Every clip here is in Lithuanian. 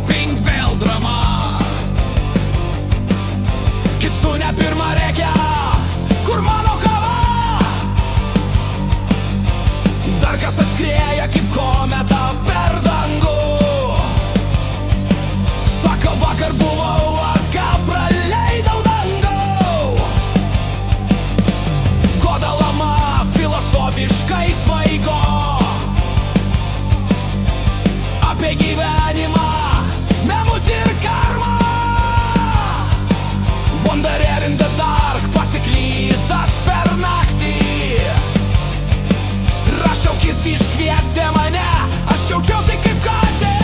Ping, vėl drama. Kitsune pirmą reikia, kur mano kava. Dar kas atskrieja kaip kometa per dangų. Sako, vakar buvau, ką praleidau dangau. Kodalama filosofiškai svaigo apie gyvenimą, memus ir karmą. Wanderer in the dark, pasiklytas per naktį. Rašaukis iškvietė mane, aš jaučiausi kaip katė.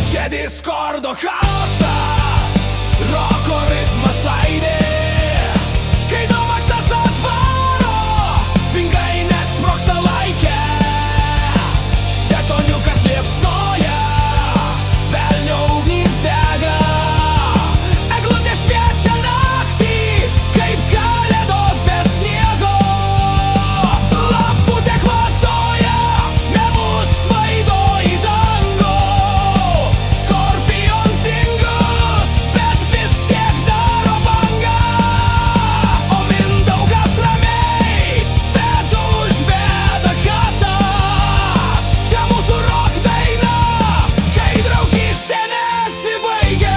Čia diskordo chaosas, roko ritmas aidė. Kai domaksas atvaro, pingai net sprogsta laike. Šetoniukas liepsnoja, velnio ugnis dega. Eglutė šviečia naktį, kaip kalėdos be sniego. Laputė kvatoja, memus svaido į dangų. Skorpion tingus, bet vis tiek daro bangą. O Mindaugas ramiai, bet užveda katą. Čia mūsų rock daina, kai draugystė nesibaigia.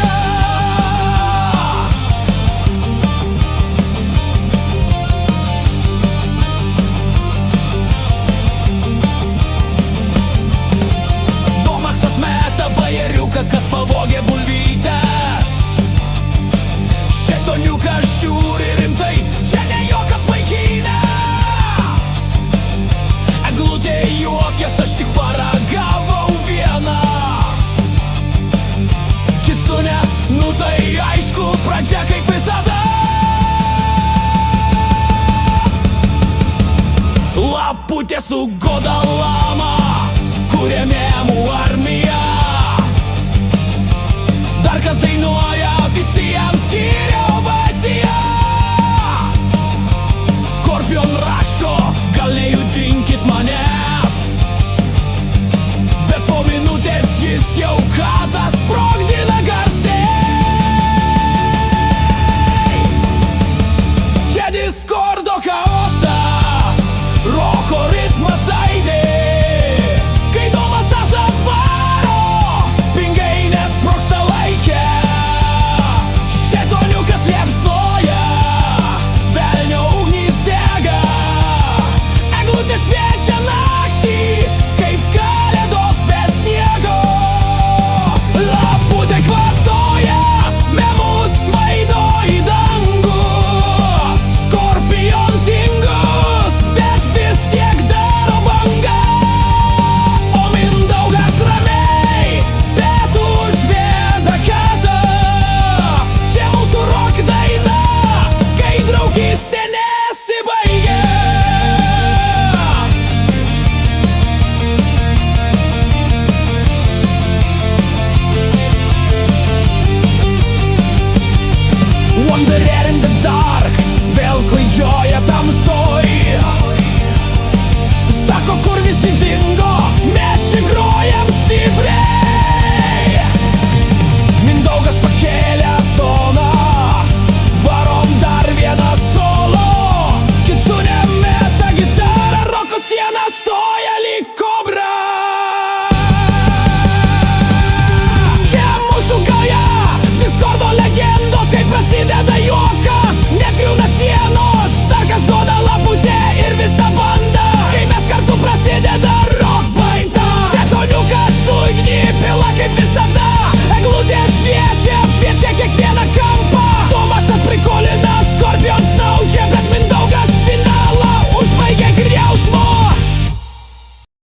Domaksas meta bajeriuką, kas pavogė bulvytes. Šetoniukas žiūri rimtai, čia ne jokios vaikynė. Eglutė juokės, aš tik paragavau vieną. Kitsune, nu tai aišku, pradžia kaip visada. Laputė su